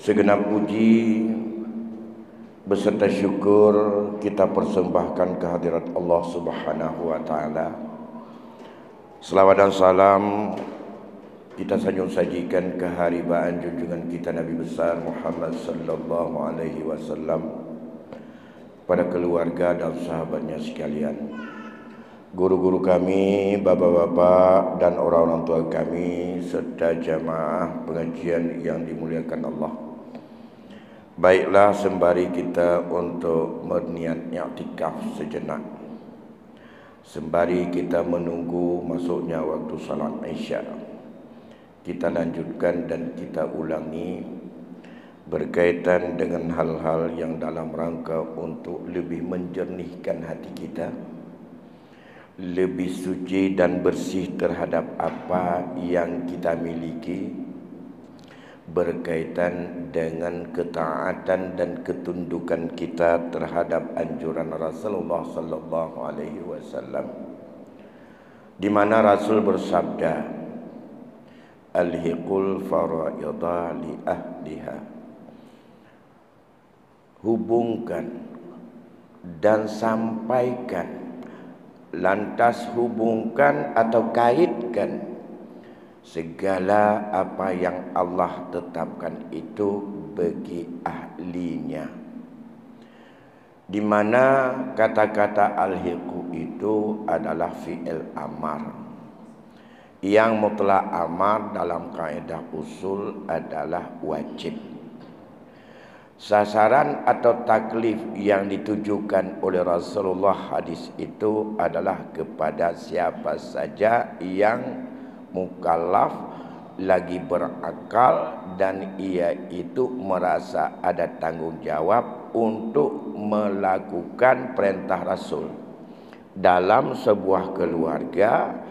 Segenap puji beserta syukur kita persembahkan kehadirat Allah Subhanahu wa taala. Selawat dan salam kita sanjung sajikan keharibaan junjungan kita Nabi besar Muhammad sallallahu alaihi wasallam, pada keluarga dan sahabatnya sekalian, guru-guru kami, bapak-bapak dan orang-orang tua kami, serta jamaah pengajian yang dimuliakan Allah. Baiklah, sembari kita untuk berniat i'tikaf sejenak, sembari kita menunggu masuknya waktu salat Isya, kita lanjutkan dan kita ulangi berkaitan dengan hal-hal yang dalam rangka untuk lebih menjernihkan hati kita, lebih suci dan bersih terhadap apa yang kita miliki, berkaitan dengan ketaatan dan ketundukan kita terhadap anjuran Rasulullah sallallahu alaihi wasallam, di mana Rasul bersabda, alhiqul faraidha li ahliha, hubungkan dan sampaikan, lantas hubungkan atau kaitkan segala apa yang Allah tetapkan itu bagi ahlinya. Di mana kata-kata alhiqu itu adalah fi'il amar, yang mutlak amar dalam kaidah usul adalah wajib. Sasaran atau taklif yang ditujukan oleh Rasulullah hadis itu adalah kepada siapa saja yang mukallaf, lagi berakal, dan ia itu merasa ada tanggung jawab untuk melakukan perintah Rasul dalam sebuah keluarga,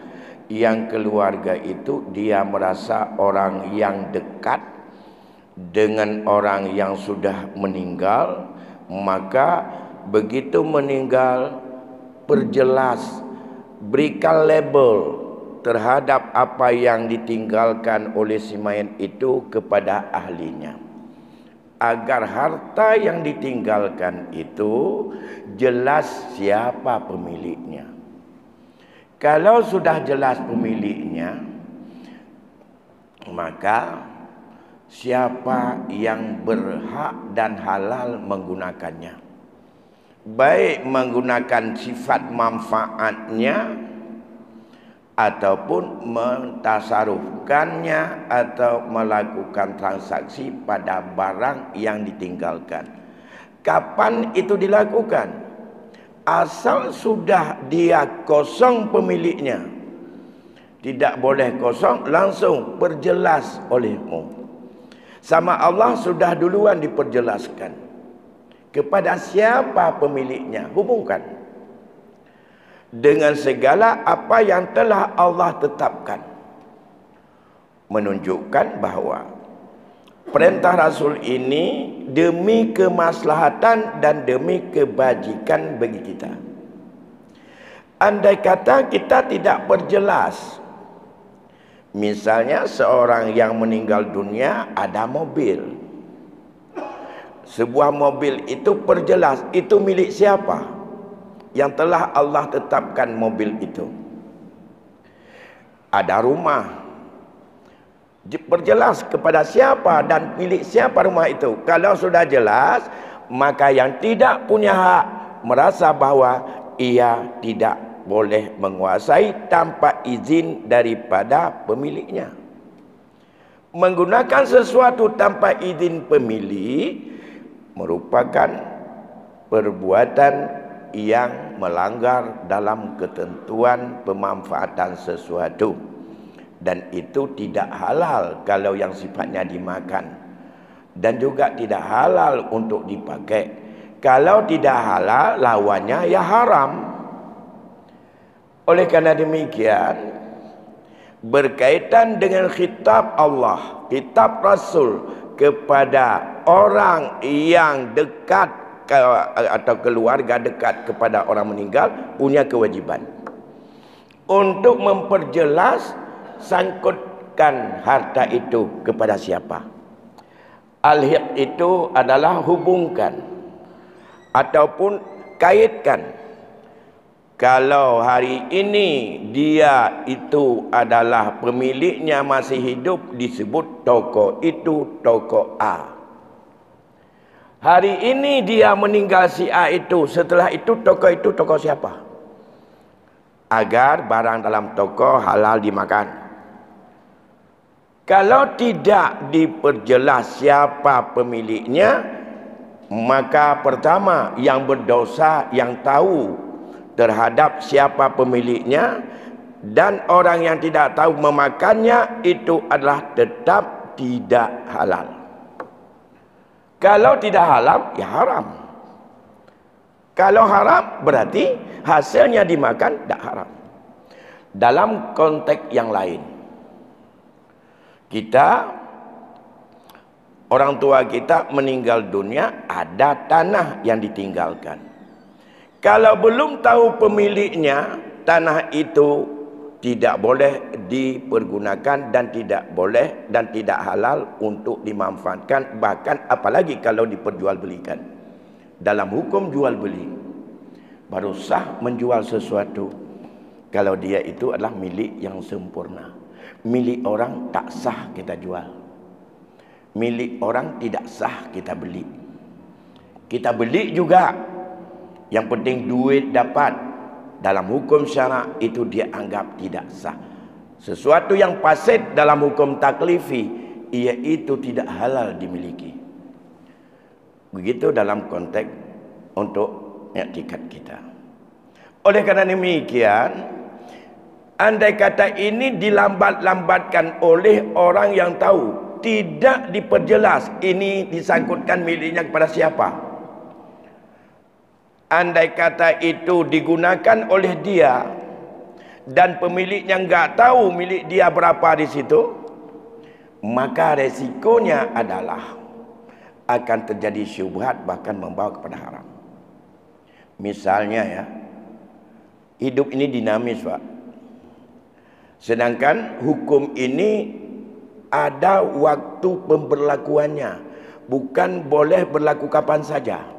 yang keluarga itu dia merasa orang yang dekat dengan orang yang sudah meninggal, maka begitu meninggal perjelas, berikan label terhadap apa yang ditinggalkan oleh si mayat itu kepada ahlinya, agar harta yang ditinggalkan itu jelas siapa pemiliknya. Kalau sudah jelas pemiliknya, maka siapa yang berhak dan halal menggunakannya, baik menggunakan sifat manfaatnya ataupun mentasarufkannya atau melakukan transaksi pada barang yang ditinggalkan. Kapan itu dilakukan? Asal sudah dia kosong pemiliknya, tidak boleh kosong, langsung perjelas olehmu. Sama Allah sudah duluan diperjelaskan kepada siapa pemiliknya, hubungkan dengan segala apa yang telah Allah tetapkan, menunjukkan bahawa perintah Rasul ini demi kemaslahatan dan demi kebajikan bagi kita. Andai kata kita tidak perjelas, misalnya seorang yang meninggal dunia ada mobil, sebuah mobil itu perjelas itu milik siapa, yang telah Allah tetapkan mobil itu. Ada rumah, perjelas kepada siapa dan milik siapa rumah itu. Kalau sudah jelas, maka yang tidak punya hak merasa bahawa ia tidak boleh menguasai tanpa izin daripada pemiliknya. Menggunakan sesuatu tanpa izin pemilik merupakan perbuatan yang melanggar dalam ketentuan pemanfaatan sesuatu, dan itu tidak halal kalau yang sifatnya dimakan, dan juga tidak halal untuk dipakai. Kalau tidak halal, lawannya ya haram. Oleh karena demikian, berkaitan dengan khitab Allah, khitab Rasul kepada orang yang dekat atau keluarga dekat kepada orang meninggal, punya kewajiban untuk memperjelas sangkutkan harta itu kepada siapa. Alhiq itu adalah hubungkan ataupun kaitkan. Kalau hari ini dia itu adalah pemiliknya masih hidup, disebut toko itu toko A. Hari ini dia meninggal si A itu, setelah itu toko siapa? Agar barang dalam toko halal dimakan. Kalau tidak diperjelas siapa pemiliknya, maka pertama yang berdosa yang tahu terhadap siapa pemiliknya, dan orang yang tidak tahu memakannya itu adalah tetap tidak halal. Kalau tidak halal, ya haram. Kalau haram berarti hasilnya dimakan tidak haram. Dalam konteks yang lain, orang tua kita meninggal dunia, ada tanah yang ditinggalkan. Kalau belum tahu pemiliknya, tanah itu tidak boleh dipergunakan dan tidak boleh dan tidak halal untuk dimanfaatkan, bahkan apalagi kalau diperjualbelikan. Dalam hukum jual beli baru sah menjual sesuatu kalau dia itu adalah milik yang sempurna. Milik orang tak sah kita jual. Milik orang tidak sah kita beli. Kita beli juga, yang penting duit dapat. Dalam hukum syarak itu dia anggap tidak sah. Sesuatu yang fasid dalam hukum taklifi, iaitu tidak halal dimiliki. Begitu dalam konteks untuk i'tikad kita. Oleh karena demikian, andai kata ini dilambat-lambatkan oleh orang yang tahu, tidak diperjelas ini disangkutkan miliknya kepada siapa. Andai kata itu digunakan oleh dia dan pemiliknya enggak tahu milik dia berapa di situ, maka resikonya adalah akan terjadi syubhat, bahkan membawa kepada haram. Misalnya ya, hidup ini dinamis, Pak. Sedangkan hukum ini ada waktu pemberlakuannya, bukan boleh berlaku kapan saja.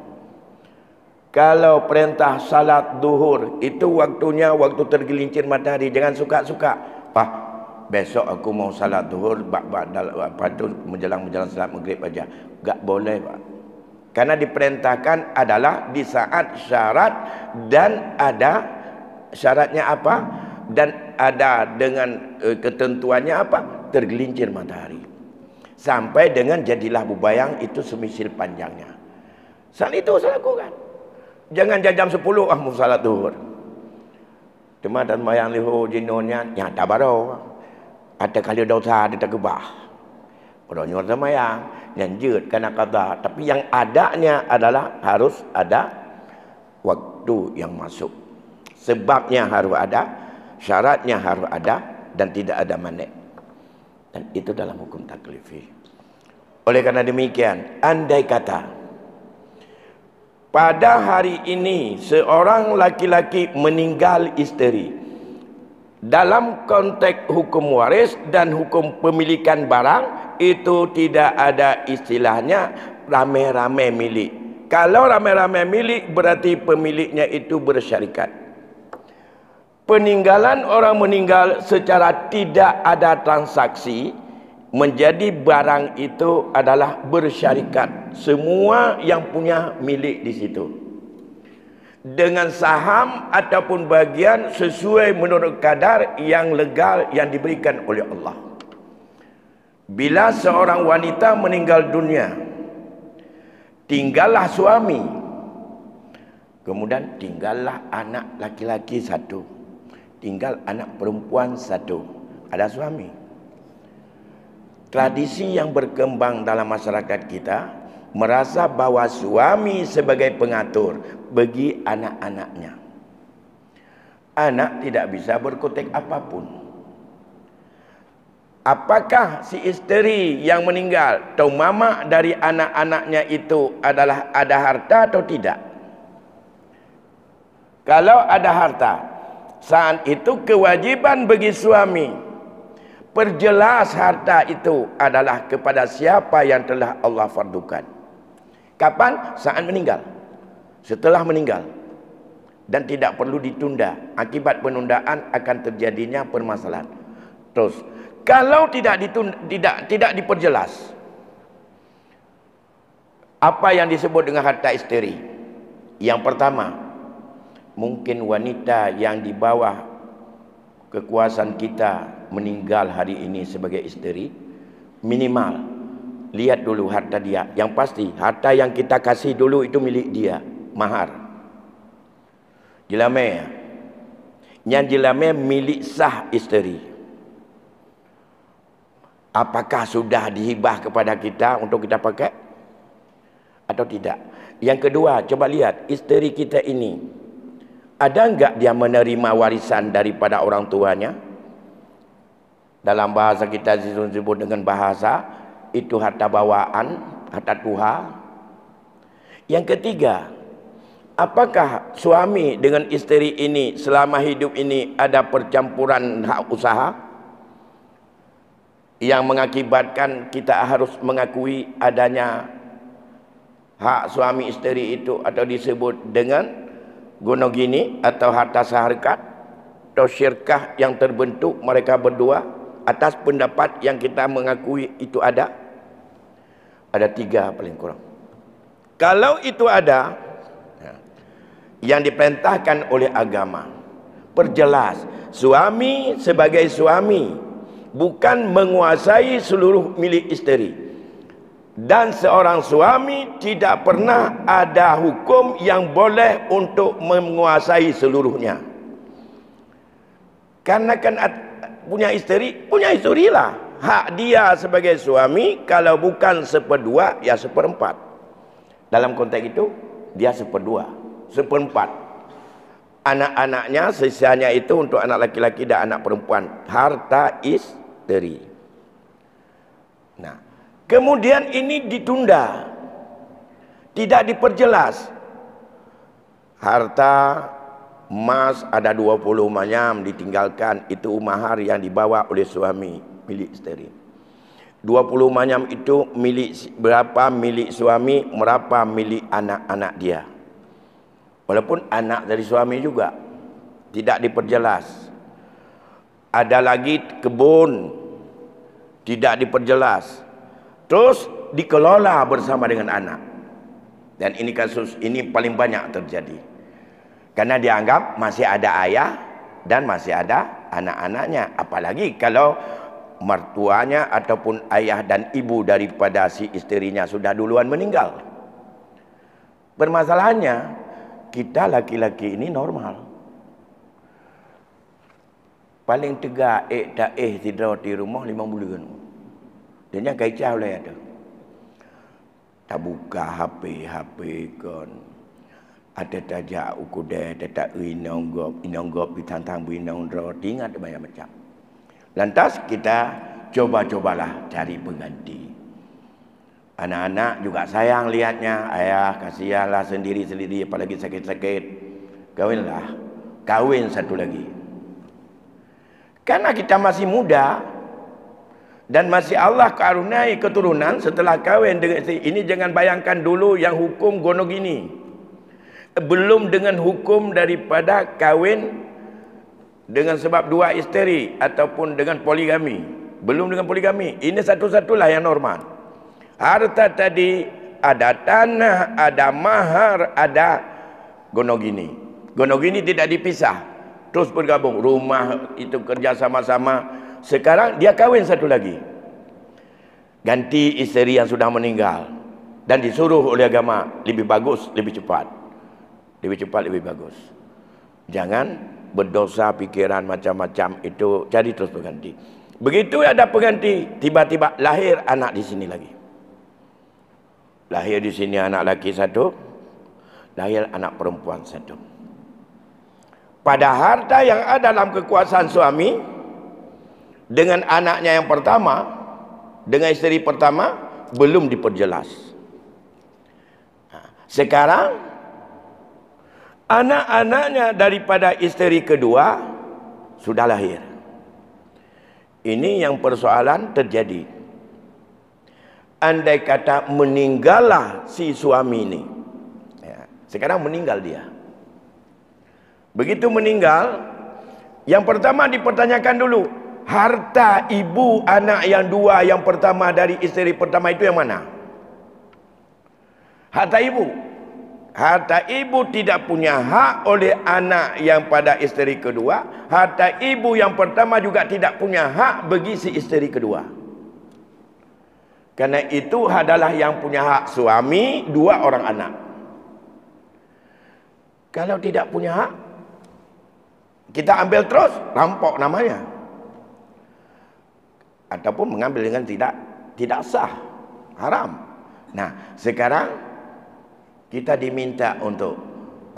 Kalau perintah salat duhur itu waktunya waktu tergelincir matahari, jangan suka-suka. Pak, besok aku mau salat duhur menjelang salat maghrib aja. Enggak boleh, Pak. Karena diperintahkan adalah di saat syarat, dan ada syaratnya apa? Dan ada dengan ketentuannya apa? Tergelincir matahari. Sampai dengan jadilah bubayang itu semisil panjangnya. Saat itu saya lakukan. Jangan jam 10 mau salat zuhur. Cuma dan mayang lihu jinonya yang tak baru. Ada kali dosa ada kebah. Pernah sama yang lanjut karena qada, tapi yang adanya adalah harus ada waktu yang masuk. Sebabnya harus ada, syaratnya harus ada, dan tidak ada manik. Dan itu dalam hukum taklifi. Oleh karena demikian, andai kata pada hari ini seorang laki-laki meninggal isteri, dalam konteks hukum waris dan hukum pemilikan barang itu tidak ada istilahnya rame-rame milik. Kalau rame-rame milik berarti pemiliknya itu bersyarikat. Peninggalan orang meninggal secara tidak ada transaksi, menjadi barang itu adalah bersyarikat. Semua yang punya milik di situ. Dengan saham ataupun bagian sesuai menurut kadar yang legal yang diberikan oleh Allah. Bila seorang wanita meninggal dunia, tinggallah suami, kemudian tinggallah anak laki-laki satu, tinggal anak perempuan satu, ada suami. Tradisi yang berkembang dalam masyarakat kita merasa bahwa suami sebagai pengatur bagi anak-anaknya. Anak tidak bisa berkutik apapun. Apakah si isteri yang meninggal atau mama dari anak-anaknya itu adalah ada harta atau tidak? Kalau ada harta, saat itu kewajiban bagi suami Perjelas harta itu adalah kepada siapa yang telah Allah fardukan. Kapan? Saat meninggal. Setelah meninggal. Dan tidak perlu ditunda. Akibat penundaan akan terjadinya permasalahan. Terus, kalau tidak diperjelas, apa yang disebut dengan harta isteri? Yang pertama, mungkin wanita yang di bawah kekuasaan kita meninggal hari ini sebagai isteri, minimal lihat dulu harta dia. Yang pasti harta yang kita kasih dulu itu milik dia, mahar. Jelame, yang jelame milik sah isteri. Apakah sudah dihibah kepada kita untuk kita pakai atau tidak? Yang kedua, coba lihat isteri kita ini, ada enggak dia menerima warisan daripada orang tuanya? Dalam bahasa kita disebut dengan bahasa itu harta bawaan, harta tuha. Yang ketiga, apakah suami dengan isteri ini selama hidup ini ada percampuran hak usaha yang mengakibatkan kita harus mengakui adanya hak suami isteri itu, atau disebut dengan gonogini atau harta saharkat atau syirkah yang terbentuk mereka berdua atas pendapat yang kita mengakui itu ada? Ada 3 paling kurang. Kalau itu ada, yang diperintahkan oleh agama, perjelas suami sebagai suami bukan menguasai seluruh milik isteri, dan seorang suami tidak pernah ada hukum yang boleh untuk menguasai seluruhnya. Karena kan punya istri lah. Hak dia sebagai suami kalau bukan 1/2 ya 1/4. Dalam konteks itu dia 1/2, 1/4. Anak-anaknya sisanya itu untuk anak laki-laki dan anak perempuan, harta istri. Nah, kemudian ini ditunda, tidak diperjelas. Harta emas ada 20 manyam ditinggalkan, itu mahar yang dibawa oleh suami milik isteri. 20 manyam itu milik berapa milik suami, berapa milik anak-anak dia. Walaupun anak dari suami juga tidak diperjelas. Ada lagi kebun tidak diperjelas. Terus dikelola bersama dengan anak. Dan ini kasus ini paling banyak terjadi. Karena dianggap masih ada ayah dan masih ada anak-anaknya. Apalagi kalau mertuanya ataupun ayah dan ibu daripada si istrinya sudah duluan meninggal. Permasalahannya, kita laki-laki ini normal. Paling tegak tak tidur di rumah 5 bulan. Dan yang kacau lah ada. Tak buka HP kan. Ada tajak ukudah, tak inonggop ditantang binong roti, ingat banyak macam. Lantas kita coba-cobalah cari pengganti. Anak-anak juga sayang lihatnya, ayah kasihanlah sendiri-sendiri apalagi sakit-sakit. Kawin satu lagi. Karena kita masih muda dan masih Allah karuniai keturunan setelah kawin dengan isteri. Ini jangan bayangkan dulu yang hukum gono gini. Belum dengan hukum daripada kawin dengan sebab 2 isteri ataupun dengan poligami. Belum dengan poligami. Ini satu-satulah yang normal. Harta tadi ada tanah, ada mahar, ada gonogini. Gonogini tidak dipisah, terus bergabung. Rumah itu kerja sama-sama. Sekarang dia kawin satu lagi, ganti isteri yang sudah meninggal, dan disuruh oleh agama lebih bagus, lebih cepat, lebih bagus. Jangan berdosa pikiran macam-macam itu, cari terus pengganti. Begitu ada pengganti, tiba-tiba lahir anak di sini lagi. Lahir di sini anak laki satu, lahir anak perempuan satu. Pada harta yang ada dalam kekuasaan suami dengan anaknya yang pertama, dengan isteri pertama belum diperjelas. Sekarang anak-anaknya daripada isteri kedua sudah lahir. Ini yang persoalan terjadi. Andai kata meninggallah si suami ini, ya, sekarang meninggal dia. Begitu meninggal, yang pertama dipertanyakan dulu, harta ibu anak yang dua yang pertama dari isteri pertama itu yang mana? Harta ibu. Harta ibu tidak punya hak oleh anak yang pada isteri kedua. Harta ibu yang pertama juga tidak punya hak bagi si isteri kedua. Karena itu adalah yang punya hak suami, dua orang anak. Kalau tidak punya hak, kita ambil terus, rampok namanya. Ataupun mengambil dengan tidak sah, haram. Nah, sekarang kita diminta untuk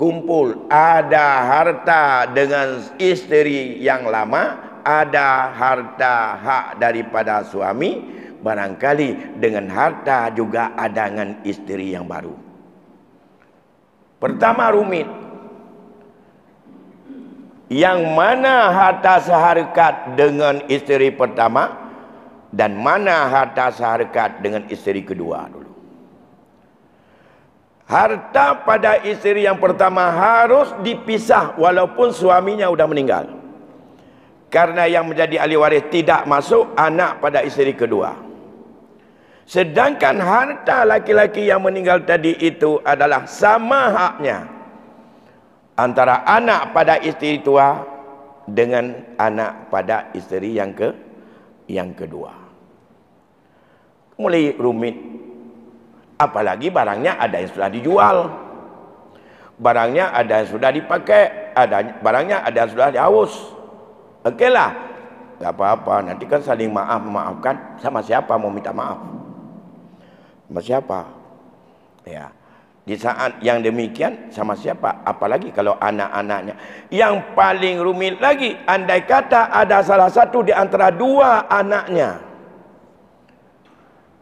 kumpul, ada harta dengan isteri yang lama, ada harta hak daripada suami, barangkali dengan harta juga ada dengan isteri yang baru. Pertama rumit, yang mana harta seharkat dengan isteri pertama dan mana harta seharkat dengan isteri kedua dulu. Harta pada isteri yang pertama harus dipisah walaupun suaminya sudah meninggal. Karena yang menjadi ahli waris tidak masuk anak pada isteri kedua. Sedangkan harta laki-laki yang meninggal tadi itu adalah sama haknya antara anak pada isteri tua dengan anak pada isteri yang kedua. Mulai rumit. Apalagi barangnya ada yang sudah dijual, barangnya ada yang sudah dipakai, barangnya ada yang sudah dihaus. Okeylah, tak apa-apa, nanti kan saling memaafkan. Sama siapa mau minta maaf? Sama siapa? Ya, di saat yang demikian sama siapa? Apalagi kalau anak-anaknya. Yang paling rumit lagi, andai kata ada salah satu di antara dua anaknya,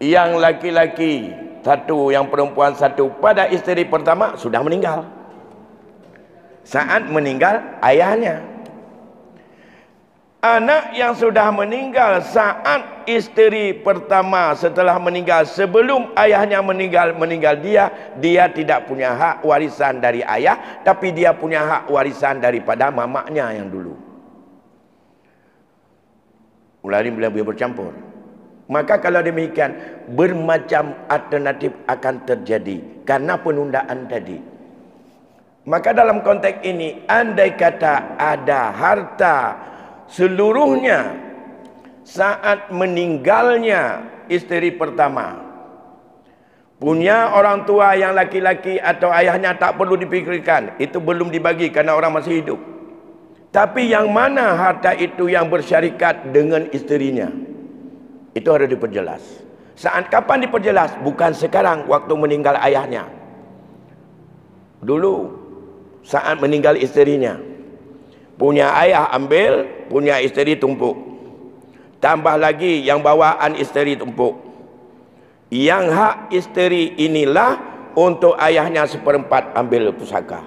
yang laki-laki satu, yang perempuan satu, pada isteri pertama sudah meninggal. Saat meninggal ayahnya. Anak yang sudah meninggal saat isteri pertama setelah meninggal, sebelum ayahnya meninggal dia tidak punya hak warisan dari ayah, tapi dia punya hak warisan daripada mamaknya yang dulu. Mulai beliau bercampur. Maka kalau demikian, bermacam alternatif akan terjadi karena penundaan tadi. Maka dalam konteks ini, andai kata ada harta seluruhnya saat meninggalnya isteri pertama, punya orang tua yang laki-laki atau ayahnya tak perlu dipikirkan, itu belum dibagi karena orang masih hidup. Tapi yang mana harta itu yang bersyarikat dengan isterinya, itu harus diperjelas. Saat kapan diperjelas? Bukan sekarang waktu meninggal ayahnya. Dulu saat meninggal isterinya, punya ayah ambil, punya isteri tumpuk. Tambah lagi yang bawaan isteri tumpuk. Yang hak isteri inilah untuk ayahnya seperempat ambil pusaka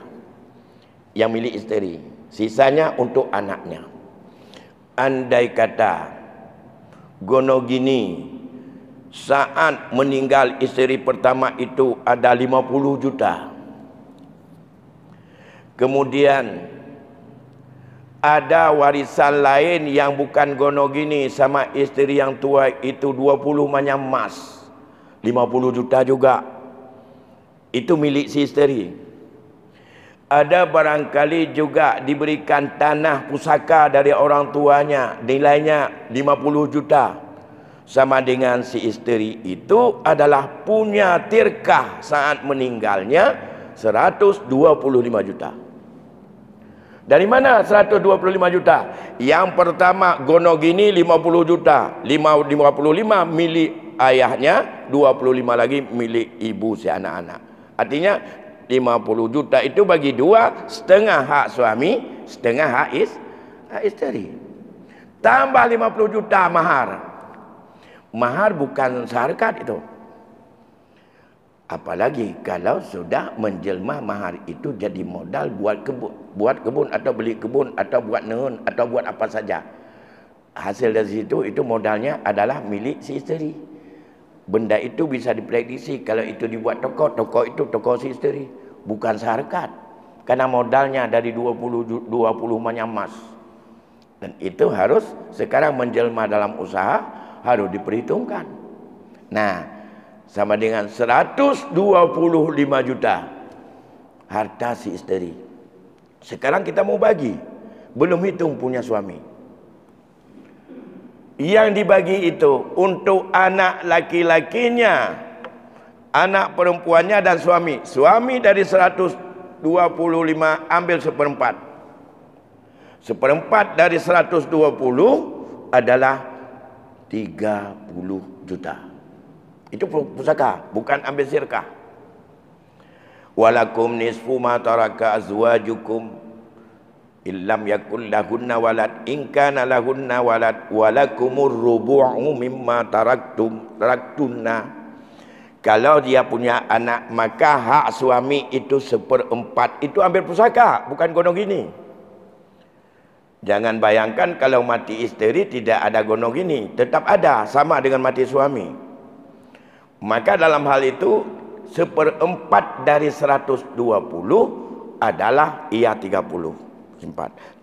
yang milik isteri, sisanya untuk anaknya. Andai kata Gonogini saat meninggal isteri pertama itu ada 50 juta. Kemudian ada warisan lain yang bukan Gonogini sama isteri yang tua itu 20 banyak emas, 50 juta juga. Itu milik si isteri. Ada barangkali juga diberikan tanah pusaka dari orang tuanya, nilainya 50 juta. Sama dengan si isteri itu adalah punya tirkah saat meninggalnya 125 juta. Dari mana 125 juta? Yang pertama Gonogini 50 juta, 55 milik ayahnya, 25 lagi milik ibu si anak-anak. Artinya 50 juta itu bagi dua, setengah hak suami, setengah hak isteri. Tambah 50 juta mahar. Mahar bukan seharkat itu. Apalagi kalau sudah menjelma mahar itu jadi modal buat kebun atau beli kebun atau buat nehun atau buat apa saja. hasil dari situ itu modalnya adalah milik si isteri. Benda itu bisa diprediksi kalau itu dibuat toko itu toko si isteri, bukan syarikat. Karena modalnya dari 20 banyak emas. Dan itu harus sekarang menjelma dalam usaha harus diperhitungkan. Nah, sama dengan 125 juta harta si isteri. Sekarang kita mau bagi, belum hitung punya suami. Yang dibagi itu untuk anak laki-lakinya, anak perempuannya dan suami. Suami dari 125 ambil seperempat. Seperempat dari 120 adalah 30 juta. Itu pusaka, bukan ambil sirkah. Walakum nisfu ma taraka azwajukum illam yakul lahunna walad in kana lahunna walad walakumur rubu'u mimma taraktunna. Kalau dia punya anak, maka hak suami itu 1/4. Itu ambil pusaka, bukan gonong gini. Jangan bayangkan kalau mati istri tidak ada gonong gini, tetap ada, sama dengan mati suami. Maka dalam hal itu 1/4 dari 120 adalah ia 30.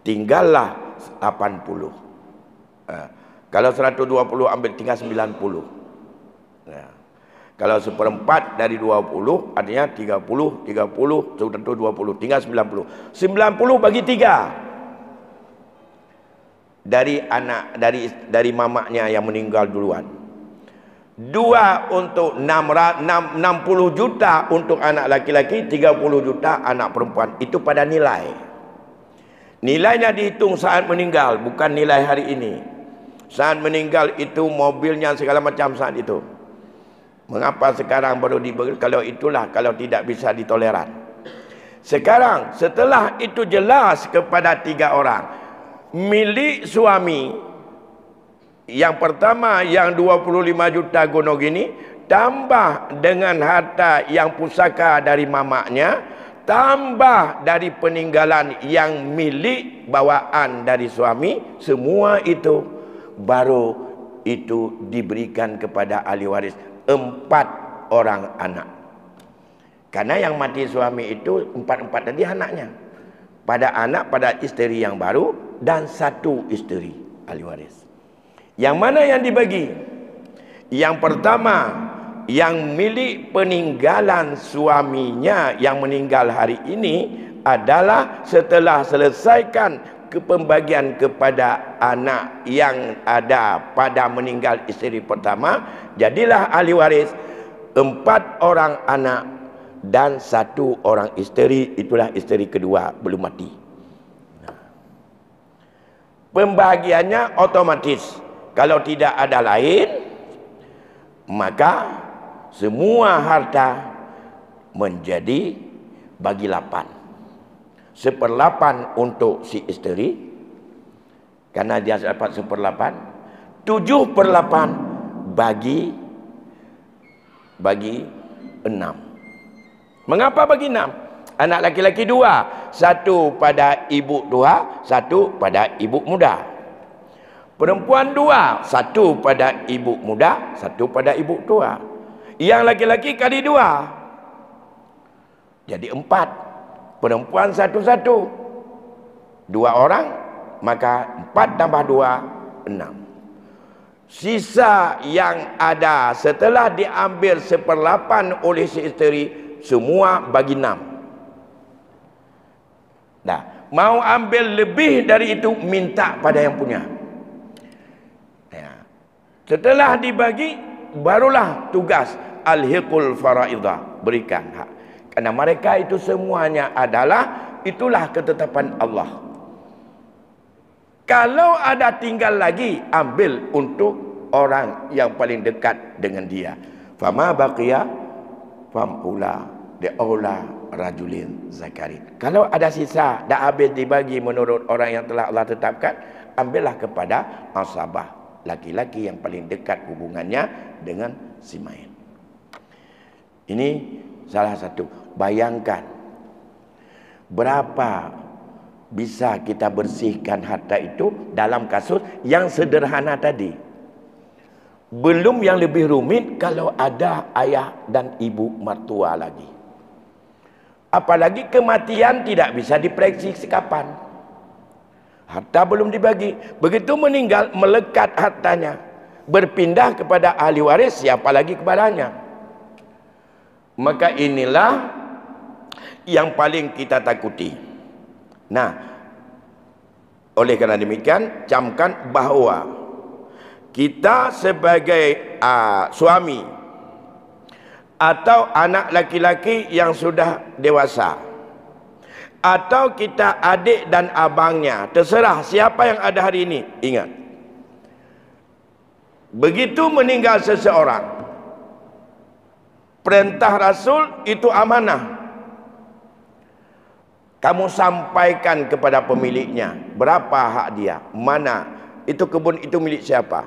Tinggallah 80. Kalau 120 ambil tinggal 90. Kalau 1/4 dari 20 artinya 30, 120 tinggal 90. 90 bagi 3. Dari anak dari mamaknya yang meninggal duluan. 2 untuk 60 juta untuk anak laki-laki, 30 juta anak perempuan. Itu pada nilai. Nilainya dihitung saat meninggal, bukan nilai hari ini. Saat meninggal itu mobilnya segala macam saat itu. Mengapa sekarang baru diberi? Kalau itulah, kalau tidak bisa ditoleran. Sekarang setelah itu jelas kepada 3 orang. Milik suami yang pertama yang 25 juta gonong ini, tambah dengan harta yang pusaka dari mamaknya, tambah dari peninggalan yang milik bawaan dari suami, semua itu baru itu diberikan kepada ahli waris 4 orang anak. Karena yang mati suami itu 4 tadi anaknya. Pada anak, pada istri yang baru dan 1 istri ahli waris. Yang mana yang dibagi? Yang pertama, yang milik peninggalan suaminya yang meninggal hari ini adalah setelah selesaikan pembagian kepada anak yang ada pada meninggal istri pertama, jadilah ahli waris 4 orang anak dan 1 orang istri, itulah istri kedua belum mati. Pembagiannya otomatis. Kalau tidak ada lain, maka semua harta menjadi bagi 8. 1/8 untuk si istri, karena dia dapat 1/8. 7/8 bagi 6. Mengapa bagi 6? Anak laki-laki 2, 1 pada ibu tua, 1 pada ibu muda. Perempuan 2, 1 pada ibu muda, 1 pada ibu tua. Yang laki-laki kali 2, jadi 4. Perempuan 1, 2 orang, maka 4 tambah 2, 6. Sisa yang ada setelah diambil 1/8 oleh si isteri, semua bagi 6. Nah, mau ambil lebih dari itu, minta pada yang punya. Setelah dibagi, barulah tugas alhiqul faraidah, berikan hak. Karena mereka itu semuanya adalah, itulah ketetapan Allah. Kalau ada tinggal lagi, ambil untuk orang yang paling dekat dengan dia. Fama baqiya famula li'aula rajulin zakarin. Kalau ada sisa dah habis dibagi menurut orang yang telah Allah tetapkan, ambillah kepada asabah, laki-laki yang paling dekat hubungannya dengan si mayit. Ini salah satu. Bayangkan berapa bisa kita bersihkan harta itu dalam kasus yang sederhana tadi. Belum yang lebih rumit kalau ada ayah dan ibu mertua lagi. Apalagi kematian tidak bisa diprediksi kapan. Harta belum dibagi. Begitu meninggal, melekat hartanya. Berpindah kepada ahli waris, siapa lagi kepadanya. Maka inilah yang paling kita takuti. Nah, oleh karena demikian, camkan bahawa kita sebagai suami atau anak laki-laki yang sudah dewasa, atau kita adik dan abangnya, terserah siapa yang ada hari ini. Ingat, begitu meninggal seseorang, perintah Rasul itu amanah. Kamu sampaikan kepada pemiliknya berapa hak dia, mana itu kebun itu milik siapa,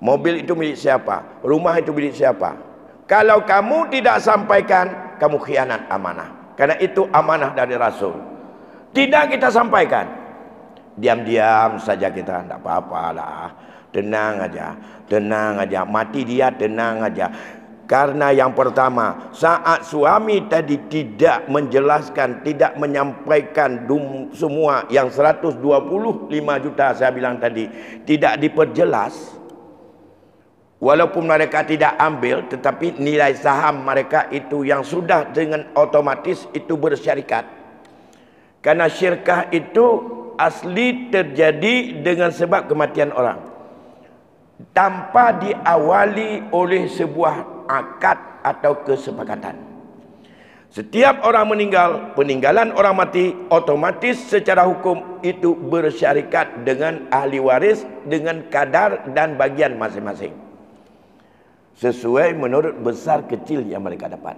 mobil itu milik siapa, rumah itu milik siapa. Kalau kamu tidak sampaikan, kamu khianat amanah. Karena itu amanah dari Rasul. Tidak kita sampaikan, diam-diam saja kita, tidak apa-apalah, tenang aja, mati dia tenang aja. Karena yang pertama, saat suami tadi tidak menjelaskan, tidak menyampaikan semua yang 125 juta saya bilang tadi, tidak diperjelas, walaupun mereka tidak ambil, tetapi nilai saham mereka itu yang sudah dengan otomatis itu bersyarikat. Karena syirkah itu asli terjadi dengan sebab kematian orang, tanpa diawali oleh sebuah akad atau kesepakatan. Setiap orang meninggal, peninggalan orang mati, otomatis secara hukum itu bersyarikat dengan ahli waris dengan kadar dan bagian masing-masing, sesuai menurut besar kecil yang mereka dapat.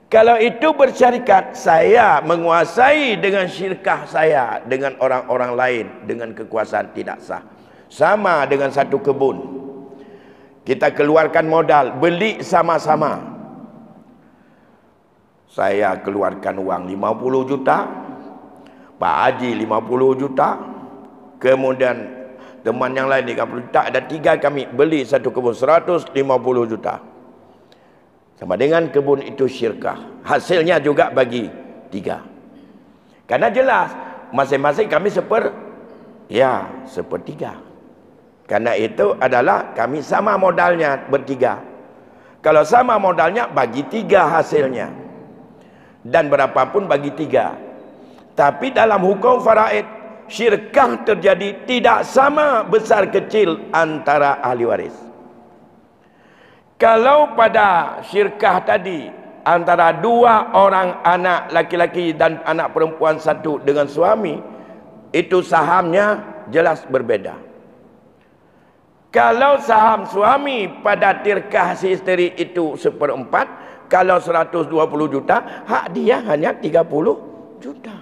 Kalau itu bersyarikat, saya menguasai dengan syirkah saya dengan orang-orang lain dengan kekuasaan, tidak sah. Sama dengan satu kebun, kita keluarkan modal, beli sama-sama. Saya keluarkan uang 50 juta, Pak Haji 50 juta, kemudian teman yang lain 30 juta, ada 3 kami beli satu kebun 150 juta. Sama dengan kebun itu syirkah. Hasilnya juga bagi 3. Karena jelas masing-masing kami sepertiga. Karena itu adalah kami sama modalnya bertiga. Kalau sama modalnya bagi 3 hasilnya. Dan berapapun bagi 3. Tapi dalam hukum faraid, syirkah terjadi tidak sama besar kecil antara ahli waris. Kalau pada syirkah tadi antara 2 orang anak laki-laki dan anak perempuan satu dengan suami, itu sahamnya jelas berbeda. Kalau saham suami pada tirkah si isteri itu 1/4, kalau 120 juta, hak dia hanya 30 juta.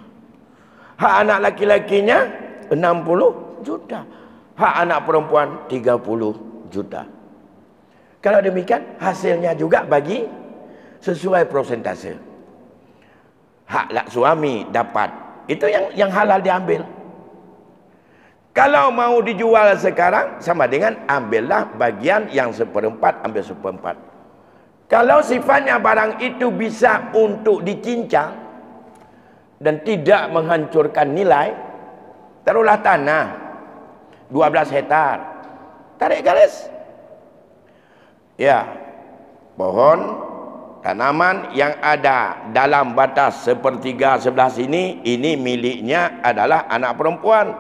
Hak anak laki-lakinya 60 juta. Hak anak perempuan 30 juta. Kalau demikian, hasilnya juga bagi sesuai prosentase. Hak suami dapat, itu yang halal diambil. Kalau mau dijual sekarang, sama dengan ambillah bagian yang 1/4, ambil 1/4. Kalau sifatnya barang itu bisa untuk dicincang dan tidak menghancurkan nilai, taruhlah tanah 12 hektar, tarik garis. Ya, pohon, tanaman yang ada dalam batas 1/3 sebelah sini, ini miliknya adalah anak perempuan.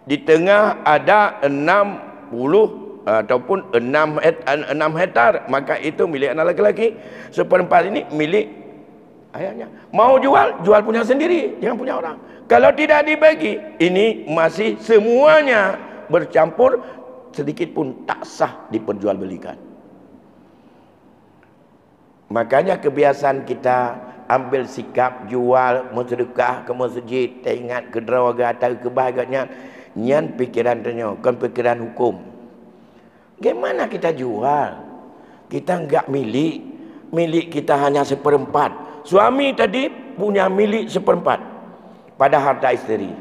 Di tengah ada 60 ataupun 6 hektar, maka itu milik anak lelaki. 1/4 ini milik ayahnya. Mau jual, jual punya sendiri, jangan punya orang. Kalau tidak dibagi, ini masih semuanya bercampur, sedikit pun tak sah diperjualbelikan. Makanya kebiasaan kita ambil sikap jual, sedekah ke masjid, ingat ke dermaga atau kebahagiaan, nyan pikiran tanya, kan pikiran hukum. Bagaimana kita jual? Kita enggak milik kita hanya 1/4. Suami tadi punya milik 1/4. pada harta isteri.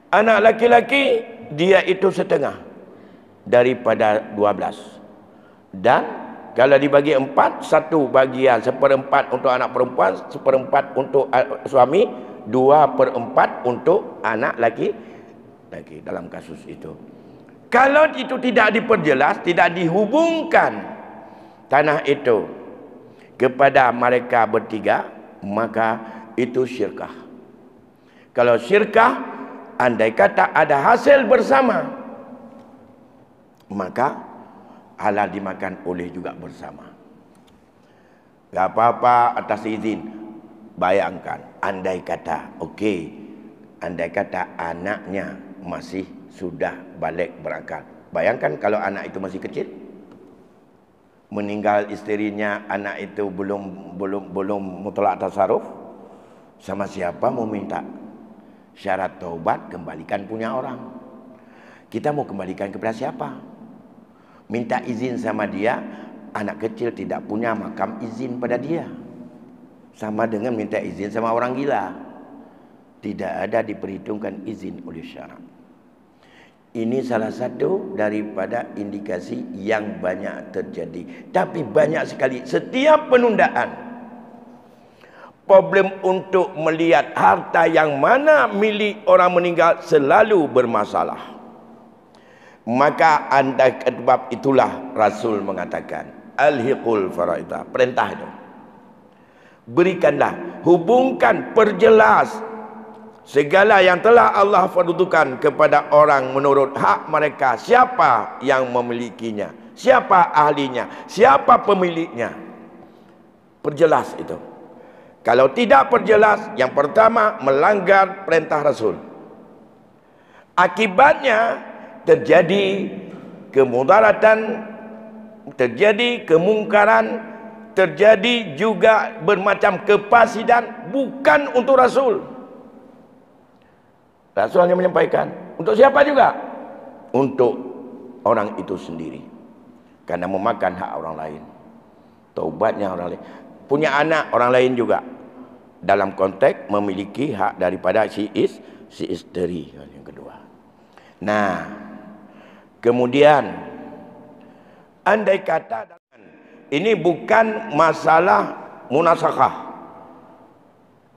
Anak laki-laki dia itu setengah daripada 12. Dan kalau dibagi 4, satu bagian 1/4 untuk anak perempuan, 1/4 untuk suami, 2/4 untuk anak laki dalam kasus itu. Kalau itu tidak diperjelas, tidak dihubungkan tanah itu kepada mereka bertiga, maka itu syirkah. Kalau syirkah, andai kata ada hasil bersama, maka halal dimakan oleh juga bersama. Gak apa-apa atas izin. Bayangkan, andai kata, andai kata anaknya masih sudah balik berakal. Bayangkan kalau anak itu masih kecil, meninggal isterinya, anak itu belum mutlak tasarruf, sama siapa mau minta syarat taubat, kembalikan punya orang. Kita mau kembalikan kepada siapa? Minta izin sama dia, anak kecil tidak punya makam izin pada dia. Sama dengan minta izin sama orang gila. Tidak ada diperhitungkan izin oleh syarak. Ini salah satu daripada indikasi yang banyak terjadi. Tapi banyak sekali. Setiap penundaan, problem untuk melihat harta yang mana milik orang meninggal selalu bermasalah. Maka andai sebab itulah Rasul mengatakan, alhiqul faraidah, perintah itu. Berikanlah, hubungkan, perjelas segala yang telah Allah fardukan kepada orang menurut hak mereka. Siapa yang memilikinya, siapa ahlinya, siapa pemiliknya. Perjelas itu. Kalau tidak perjelas, yang pertama melanggar perintah Rasul. Akibatnya terjadi kemudaratan, terjadi kemungkaran, terjadi juga bermacam kefasidan, bukan untuk Rasul. Rasul hanya menyampaikan. Untuk siapa juga? Untuk orang itu sendiri. Karena memakan hak orang lain. Taubatnya orang lain. Punya anak orang lain juga. Dalam konteks memiliki hak daripada si isteri. Yang kedua. Nah, kemudian andai kata ini bukan masalah munasakah,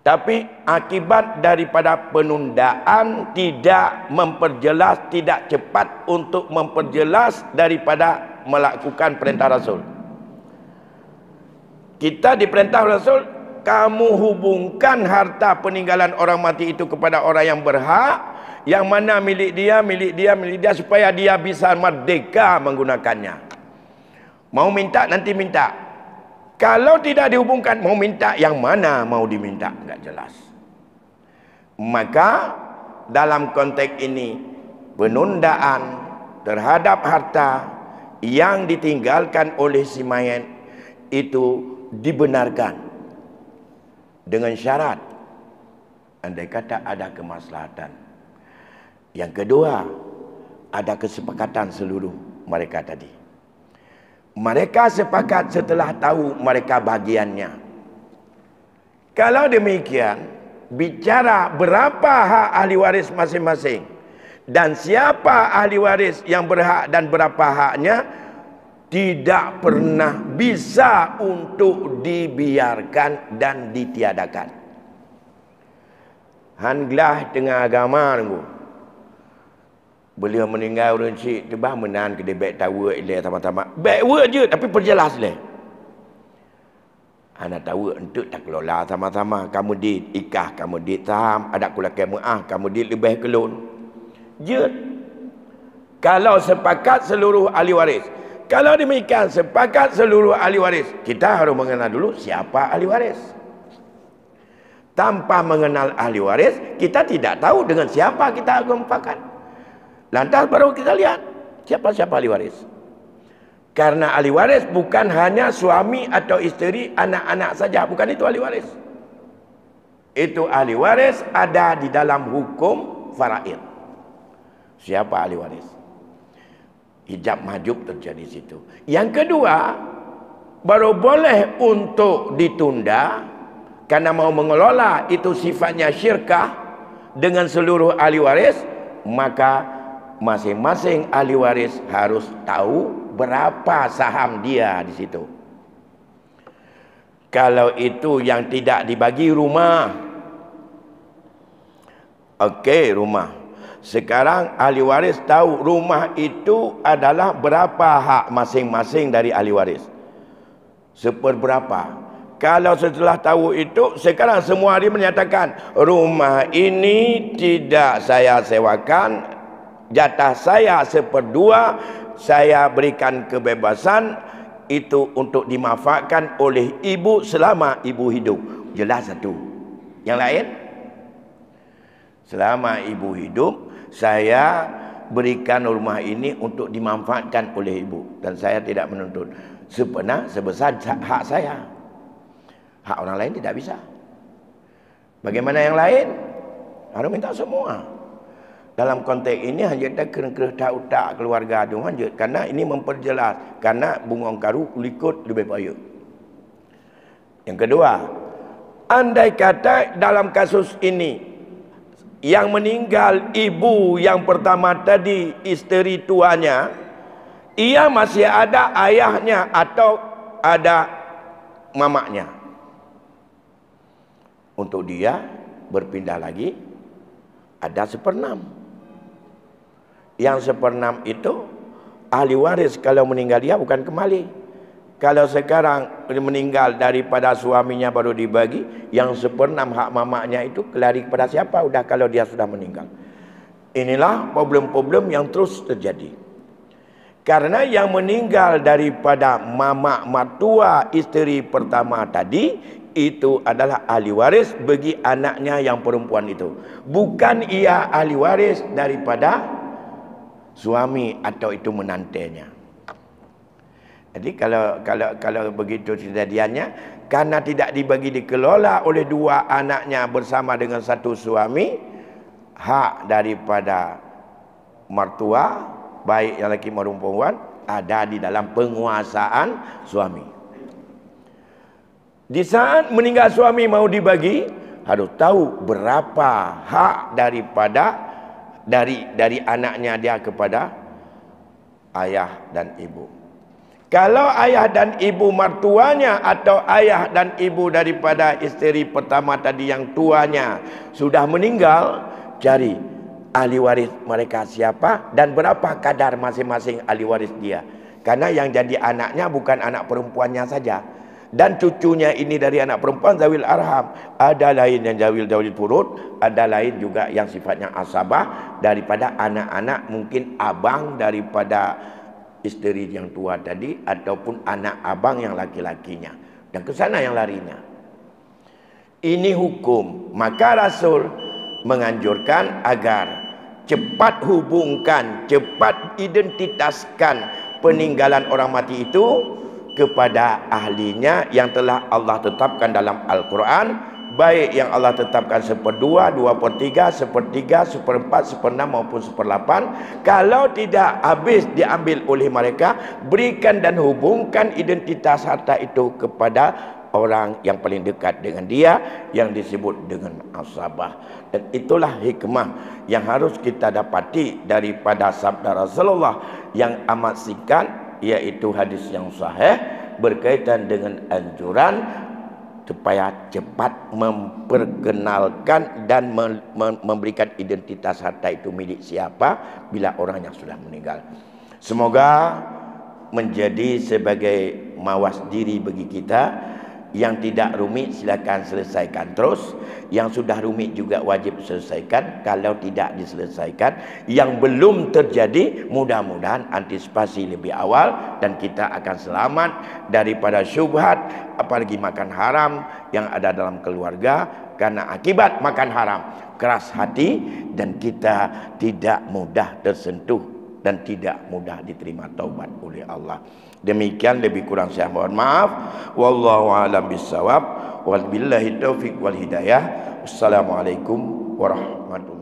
tapi akibat daripada penundaan tidak memperjelas, tidak cepat untuk memperjelas daripada melakukan perintah Rasul. Kita diperintah Rasul, kamu hubungkan harta peninggalan orang mati itu kepada orang yang berhak, yang mana milik dia, supaya dia bisa merdeka menggunakannya. Mau minta, nanti minta. Kalau tidak dihubungkan, mau minta yang mana mau diminta, enggak jelas. Maka dalam konteks ini, penundaan terhadap harta yang ditinggalkan oleh si mayat itu dibenarkan dengan syarat andai kata ada kemaslahatan. Yang kedua, ada kesepakatan seluruh mereka tadi. Mereka sepakat setelah tahu mereka bagiannya. Kalau demikian, bicara berapa hak ahli waris masing-masing dan siapa ahli waris yang berhak dan berapa haknya, tidak pernah bisa untuk dibiarkan dan ditiadakan. Hanglah tengah agama nunggu. Beliau meninggal orang cik tebah menan ke dia baik tahu ile sama-sama. Baik word je tapi perjelas le. Anak tahu untuk tak kelola sama-sama. Kamu di ikah, kamu di saham, ada kula kemuah, kamu di lebih kelon. Je. Kalau sepakat seluruh ahli waris. Kalau demikian sepakat seluruh ahli waris, kita harus mengenal dulu siapa ahli waris. Tanpa mengenal ahli waris, kita tidak tahu dengan siapa kita akan mufakat. Lantas baru kita lihat siapa-siapa ahli waris. Karena ahli waris bukan hanya suami atau isteri, anak-anak saja, bukan itu ahli waris. Itu ahli waris ada di dalam hukum faraid. Siapa ahli waris? Hijab mahjub terjadi situ. Yang kedua, baru boleh untuk ditunda karena mau mengelola itu sifatnya syirkah. dengan seluruh ahli waris, maka masing-masing ahli waris harus tahu berapa saham dia di situ. Kalau itu yang tidak dibagi rumah, okey, rumah. Sekarang ahli waris tahu rumah itu adalah berapa hak masing-masing dari ahli waris. Seperberapa. Kalau setelah tahu itu, sekarang semua ahli menyatakan rumah ini tidak saya sewakan, jatah saya 1/2, saya berikan kebebasan itu untuk dimanfaatkan oleh ibu selama ibu hidup. Jelas satu. Yang lain, selama ibu hidup, saya berikan rumah ini untuk dimanfaatkan oleh ibu, dan saya tidak menuntut sebesar hak saya. Hak orang lain tidak bisa. Bagaimana yang lain? Harus minta semua. Dalam konteks ini hanya ada kena tak keluarga tu hanya karena ini memperjelas, karena bunga karu likut lebih baik. Yang kedua, andai kata dalam kasus ini yang meninggal ibu yang pertama tadi, isteri tuanya, ia masih ada ayahnya atau ada mamaknya, untuk dia berpindah lagi ada 1/6. Yang 1/6 itu ahli waris kalau meninggal dia bukan kembali. Kalau sekarang meninggal daripada suaminya baru dibagi, yang 1/6 hak mamaknya itu kelari kepada siapa? Udah kalau dia sudah meninggal. Inilah problem-problem yang terus terjadi. Karena yang meninggal daripada mamak matua isteri pertama tadi, itu adalah ahli waris bagi anaknya yang perempuan itu. Bukan ia ahli waris daripada suami atau itu menantainya. Jadi kalau begitu kejadiannya, karena tidak dibagi dikelola oleh dua anaknya bersama dengan satu suami, hak daripada mertua baik yang lelaki maupun perempuan ada di dalam penguasaan suami. Di saat meninggal suami mau dibagi, harus tahu berapa hak daripada dari anaknya dia kepada ayah dan ibu. Kalau ayah dan ibu mertuanya atau ayah dan ibu daripada isteri pertama tadi yang tuanya sudah meninggal, cari ahli waris mereka siapa dan berapa kadar masing-masing ahli waris dia. Karena yang jadi anaknya bukan anak perempuannya saja, dan cucunya ini dari anak perempuan zawil arham, ada lain yang zawil furud, ada lain juga yang sifatnya asabah daripada anak-anak mungkin abang daripada isteri yang tua tadi ataupun anak abang yang laki-lakinya, dan ke sana yang larinya. Ini hukum. Maka Rasul menganjurkan agar cepat hubungkan, cepat identitaskan peninggalan orang mati itu kepada ahlinya yang telah Allah tetapkan dalam Al-Quran, baik yang Allah tetapkan 1/2, 2/3, 1/3, 1/4, 1/6 maupun 1/8. Kalau tidak habis diambil oleh mereka, berikan dan hubungkan identitas harta itu kepada orang yang paling dekat dengan dia, yang disebut dengan asabah. Dan itulah hikmah yang harus kita dapati daripada sabda Rasulullah yang amat singkat, yaitu hadis yang sahih berkaitan dengan anjuran supaya cepat memperkenalkan dan memberikan identitas harta itu milik siapa bila orang yang sudah meninggal. Semoga menjadi sebagai mawas diri bagi kita. Yang tidak rumit silakan selesaikan terus, yang sudah rumit juga wajib selesaikan. Kalau tidak diselesaikan, yang belum terjadi, mudah-mudahan antisipasi lebih awal dan kita akan selamat daripada syubhat, apalagi makan haram yang ada dalam keluarga. Karena akibat makan haram keras hati dan kita tidak mudah tersentuh dan tidak mudah diterima taubat oleh Allah. Demikian, lebih kurang saya mohon maaf. Wallahu a'lam bissawab. Wabillahi taufik wal hidayah. Wassalamualaikum warahmatullahi wabarakatuh.